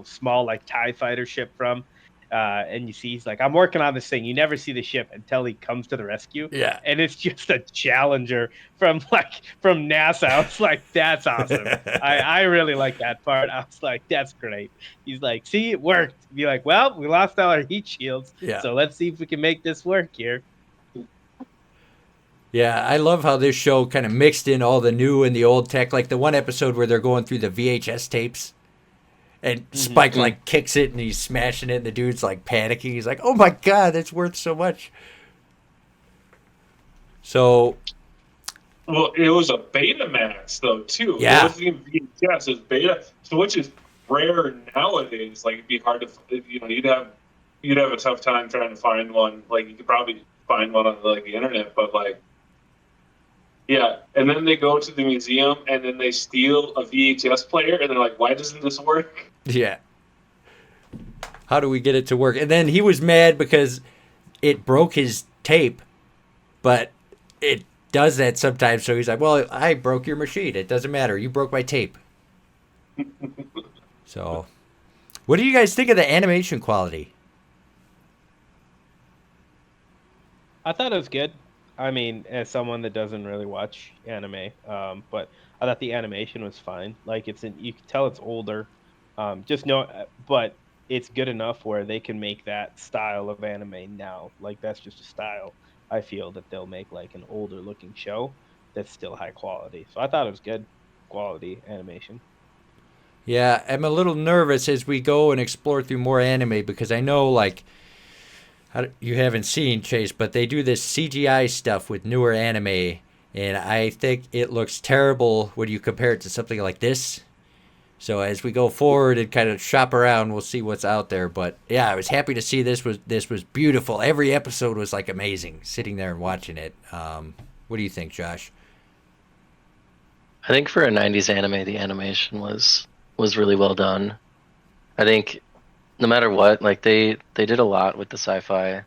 Speaker 3: small like TIE fighter ship from, and you see he's like, I'm working on this thing. You never see the ship until he comes to the rescue.
Speaker 1: Yeah.
Speaker 3: And it's just a Challenger from NASA. I was like, that's awesome. I really like that part. I was like, that's great. He's like, see, it worked. Be like, well, we lost all our heat shields.
Speaker 1: Yeah.
Speaker 3: So let's see if we can make this work here.
Speaker 1: Yeah, I love how this show kind of mixed in all the new and the old tech. Like the one episode where they're going through the VHS tapes. And Spike like kicks it and he's smashing it and the dude's like panicking. He's like, oh my God, that's worth so much. So.
Speaker 2: Well, it was a Betamax though too.
Speaker 1: Yeah.
Speaker 2: It wasn't even VHS, it was beta. So which is rare nowadays. Like it'd be hard to, you'd have a tough time trying to find one. Like you could probably find one on like the internet, but like, yeah. And then they go to the museum and then they steal a VHS player and they're like, why doesn't this work?
Speaker 1: Yeah. How do we get it to work? And then he was mad because it broke his tape, but it does that sometimes. So he's like, well, I broke your machine. It doesn't matter. You broke my tape. So, what do you guys think of the animation quality?
Speaker 3: I thought it was good. I mean, as someone that doesn't really watch anime, but I thought the animation was fine. Like you can tell it's older. Just know, but it's good enough where they can make that style of anime now. Like that's just a style. I feel that they'll make like an older looking show that's still high quality. So I thought it was good quality animation.
Speaker 1: Yeah, I'm a little nervous as we go and explore through more anime because I know, like, you haven't seen Chase, but they do this CGI stuff with newer anime, and I think it looks terrible when you compare it to something like this. So as we go forward and kind of shop around, we'll see what's out there. But yeah, I was happy to see this was beautiful. Every episode was like amazing. Sitting there and watching it. What do you think, Josh?
Speaker 4: I think for a '90s anime, the animation was really well done. I think no matter what, like they did a lot with the sci-fi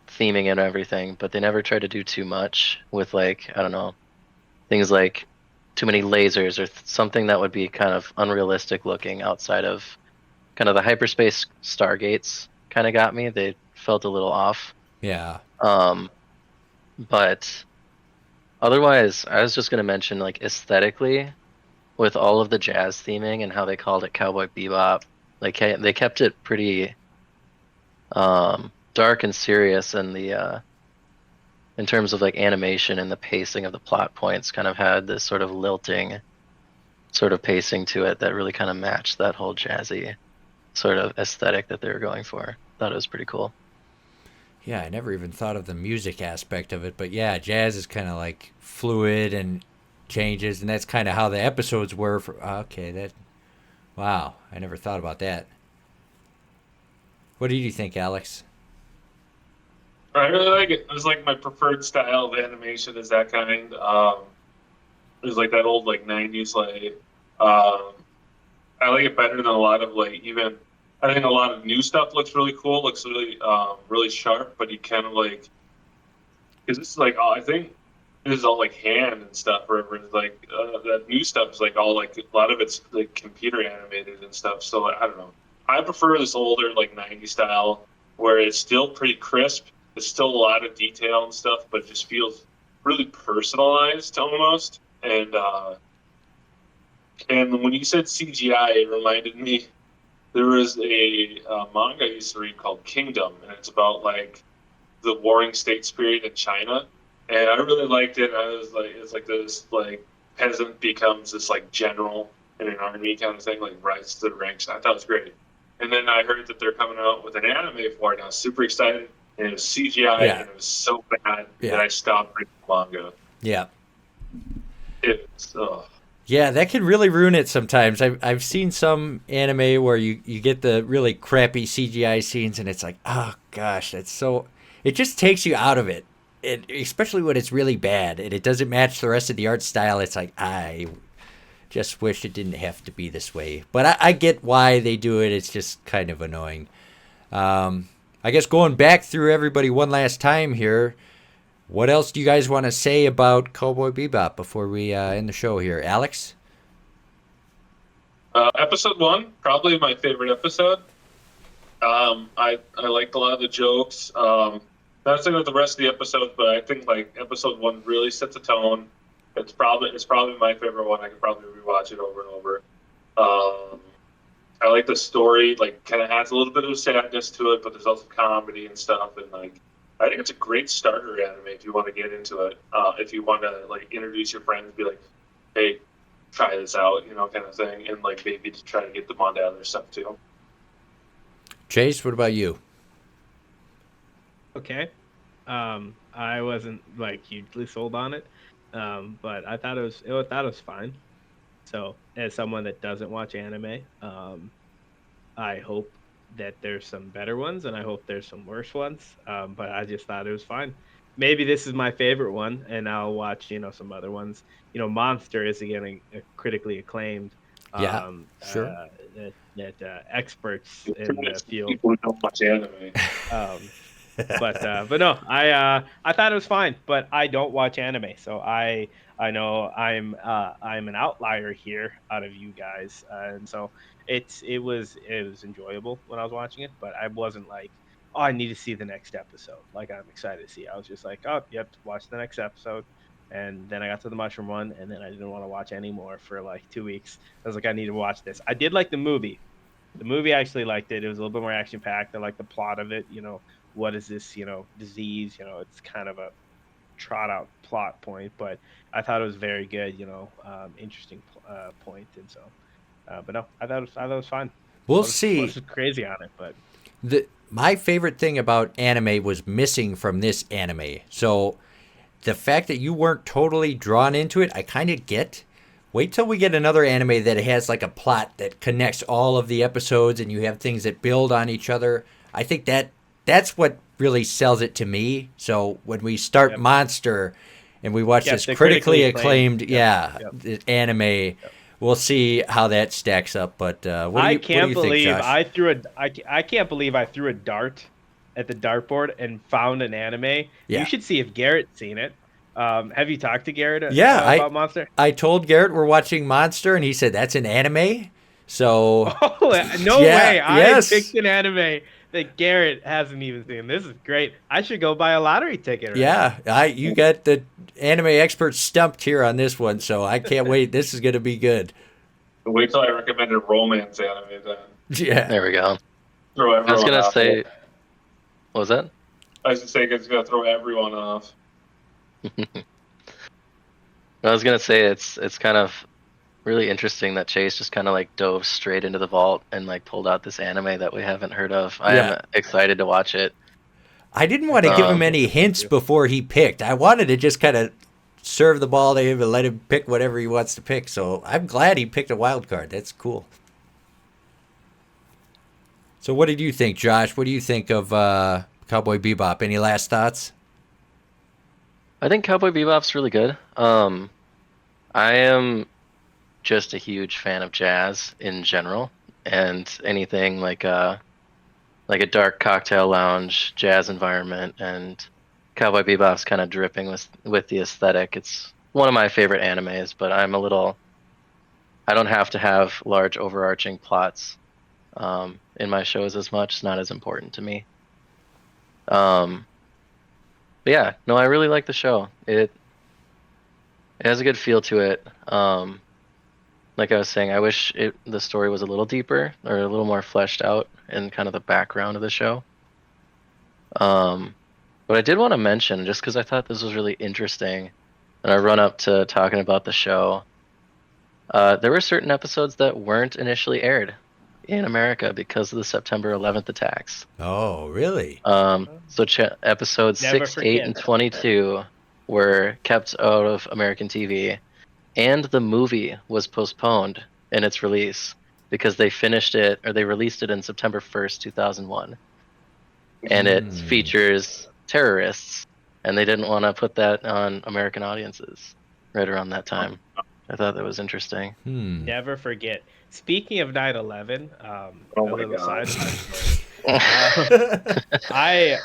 Speaker 4: theming and everything, but they never tried to do too much with like I don't know things like too many lasers or something that would be kind of unrealistic looking outside of kind of the hyperspace stargates. Kind of got me. They felt a little off.
Speaker 1: Yeah.
Speaker 4: Um, but otherwise, I was just gonna mention like aesthetically with all of the jazz theming and how they called it Cowboy Bebop. Like they kept it pretty dark and serious, and the in terms of like animation and the pacing of the plot points, kind of had this sort of lilting sort of pacing to it that really kind of matched that whole jazzy sort of aesthetic that they were going for. Thought it was pretty cool.
Speaker 1: Yeah, I never even thought of the music aspect of it, but yeah, jazz is kind of like fluid and changes, and that's kind of how the episodes were. For okay, that wow, I never thought about that. What do you think, Alex?
Speaker 2: I really like it. It was like my preferred style of animation is that kind. It was like that old like '90s like. Um, I like it better than a lot of like even. I think a lot of new stuff looks really cool. Looks really really sharp, but you kind of like because this is like all, I think this is all like hand and stuff. Whereas like that new stuff is like all like a lot of it's like computer animated and stuff. So like, I don't know. I prefer this older like '90s style where it's still pretty crisp. There's still a lot of detail and stuff, but it just feels really personalized almost. And when you said CGI, it reminded me there was a manga I used to read called Kingdom, and it's about like the Warring States period in China, and I really liked it. I was like, it's like this like peasant becomes this like general in an army kind of thing, like rises to the ranks. I thought it was great. And then I heard that they're coming out with an anime for it, and I was super excited. And it was CGI,
Speaker 1: Yeah.
Speaker 2: and it was so bad
Speaker 1: Yeah.
Speaker 2: that I stopped reading manga.
Speaker 1: Yeah.
Speaker 2: It was,
Speaker 1: Yeah, that can really ruin it sometimes. I've seen some anime where you get the really crappy CGI scenes and it's like, oh gosh, that's so. It just takes you out of it. Especially when it's really bad and it doesn't match the rest of the art style. It's like I just wish it didn't have to be this way. But I get why they do it. It's just kind of annoying. I guess going back through everybody one last time here. What else do you guys want to say about Cowboy Bebop before we end the show here? Alex?
Speaker 2: episode 1, probably my favorite episode. I liked a lot of the jokes. Not saying with the rest of the episodes, but I think like episode 1 really sets a tone. It's probably my favorite one. I could probably rewatch it over and over. I like the story. Like, kind of has a little bit of sadness to it, but there's also comedy and stuff. And like, I think it's a great starter anime if you want to get into it. If you want to like introduce your friends, be like, hey, try this out, kind of thing, and like maybe to try to get them onto other stuff too.
Speaker 1: Chase, what about you?
Speaker 3: Okay. I wasn't like hugely sold on it, but I thought it was fine. So, as someone that doesn't watch anime, I hope that there's some better ones, and I hope there's some worse ones. But I just thought it was fine. Maybe this is my favorite one, and I'll watch some other ones. Monster is again critically acclaimed.
Speaker 1: Yeah, sure.
Speaker 3: That experts in the field
Speaker 2: People who don't watch anime.
Speaker 3: But no, I thought it was fine, but I don't watch anime, so I know I'm an outlier here out of you guys, and so it was enjoyable when I was watching it, but I wasn't like, oh, I need to see the next episode. Like I'm excited to see. I was just like, oh, yep, watch the next episode. And then I got to the mushroom one, and then I didn't want to watch anymore for like 2 weeks. I was like, I need to watch this. I did like the movie. The movie I actually liked it. It was a little bit more action packed. I like the plot of it. What is this, disease? It's kind of a trot out plot point, but I thought it was very good, interesting point. And so, but no, I thought it was fine.
Speaker 1: We'll
Speaker 3: I
Speaker 1: see.
Speaker 3: wasn't crazy on it, but
Speaker 1: My favorite thing about anime was missing from this anime. So the fact that you weren't totally drawn into it, I kind of get. Wait till we get another anime that has like a plot that connects all of the episodes and you have things that build on each other. I think that's what really sells it to me. So when we start
Speaker 3: Yep.
Speaker 1: Monster and we watch
Speaker 3: Yep,
Speaker 1: this
Speaker 3: the
Speaker 1: critically
Speaker 3: critically
Speaker 1: acclaimed,
Speaker 3: acclaimed.
Speaker 1: the anime, we'll see how that stacks up. But what do you
Speaker 3: can't
Speaker 1: think,
Speaker 3: believe
Speaker 1: Josh?
Speaker 3: I can't believe I threw a dart at the dartboard and found an anime.
Speaker 1: Yeah.
Speaker 3: You should see if Garrett's seen it. Have you talked to Garrett about Monster?
Speaker 1: I told Garrett we're watching Monster, and he said that's an anime. So
Speaker 3: Oh, no
Speaker 1: Yeah,
Speaker 3: way! I
Speaker 1: yes.
Speaker 3: picked an anime that Garrett hasn't even seen. This is great. I should go buy a lottery ticket. Right
Speaker 1: yeah, you got the anime expert stumped here on this one, so I can't wait. This is going to be good.
Speaker 2: Wait till I recommend a romance anime then.
Speaker 1: Yeah.
Speaker 4: There we go.
Speaker 2: Throw
Speaker 4: I
Speaker 2: everyone
Speaker 4: was gonna
Speaker 2: off.
Speaker 4: say, what was that?
Speaker 2: I was just saying it's gonna throw everyone off.
Speaker 4: I was gonna say it's kind of really interesting that Chase just kind of like dove straight into the vault and like pulled out this anime that we haven't heard of. I am excited to watch it.
Speaker 1: I didn't want to give him any hints before he picked. I wanted to just kind of serve the ball to him and let him pick whatever he wants to pick. So I'm glad he picked a wild card. That's cool. So what did you think, Josh? What do you think of Cowboy Bebop? Any last thoughts?
Speaker 4: I think Cowboy Bebop's really good. I am just a huge fan of jazz in general, and anything like a dark cocktail lounge jazz environment, and Cowboy Bebop's kind of dripping with the aesthetic. It's one of my favorite animes, but I don't have to have large overarching plots in my shows as much. It's not as important to me. But yeah, no, I really like the show. It has a good feel to it. Like I was saying, I wish the story was a little deeper or a little more fleshed out in kind of the background of the show. But I did want to mention, just because I thought this was really interesting, and I run up to talking about the show, there were certain episodes that weren't initially aired in America because of the September 11th attacks.
Speaker 1: Oh, really?
Speaker 4: So episodes
Speaker 3: Never
Speaker 4: 6, 8, and 22 were kept out of American TV, and the movie was postponed in its release because they released it in September 1st, 2001. And it features terrorists, and they didn't want to put that on American audiences right around that time. I thought that was interesting.
Speaker 3: Never forget. Speaking of 9/11,
Speaker 2: Oh
Speaker 3: a
Speaker 2: my
Speaker 3: little
Speaker 2: God.
Speaker 3: side I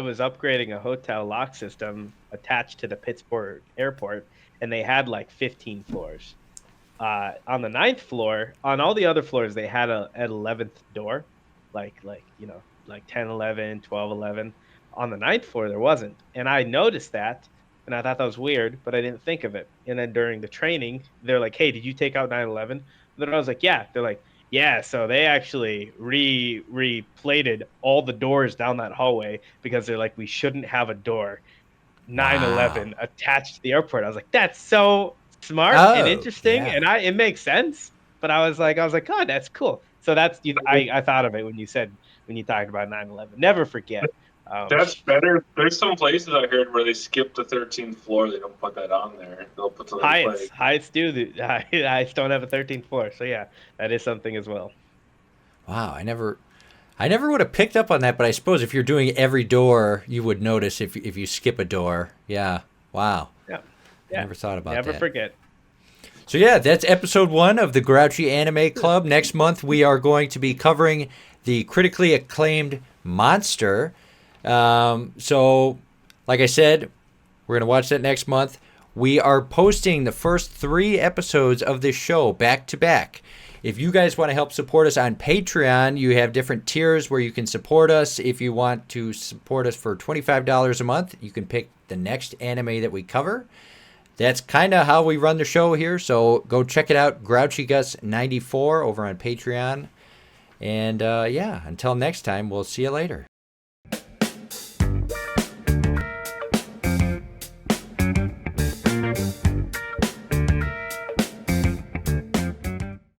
Speaker 3: was upgrading a hotel lock system attached to the Pittsburgh airport, and they had like 15 floors. On the 9th floor, on all the other floors, they had an 11th door, like 10, 11, 12, 11. On the 9th floor, there wasn't, and I noticed that. And I thought that was weird, but I didn't think of it. And then during the training, they're like, "Hey, did you take out 9/11?" And then I was like, "Yeah." They're like, "Yeah." So they actually replated all the doors down that hallway because they're like, "We shouldn't have a door 9/11 attached to the airport." I was like, "That's so smart and interesting," and it makes sense. But I was like, "Oh, that's cool." So I thought of it when you talked about 9/11. Never forget.
Speaker 2: That's better. There's some places I heard where they skip the 13th floor. They don't put that on there. They'll put something
Speaker 3: Heights do. Heights don't have a 13th floor, so yeah, that is something as well.
Speaker 1: Wow, I never would have picked up on that, but I suppose if you're doing every door, you would notice if you skip a door. Yeah. Wow.
Speaker 3: Yeah.
Speaker 1: I never thought about that.
Speaker 3: Never forget.
Speaker 1: So yeah, that's episode 1 of the Grouchy Anime Club. Next month we are going to be covering the critically acclaimed Monster. So, like I said, we're going to watch that next month. We are posting the first 3 episodes of this show back to back. If you guys want to help support us on Patreon, you have different tiers where you can support us. If you want to support us for $25 a month, you can pick the next anime that we cover. That's kind of how we run the show here, so go check it out, Grouchy Gus 94 over on Patreon. And yeah, until next time, we'll see you later.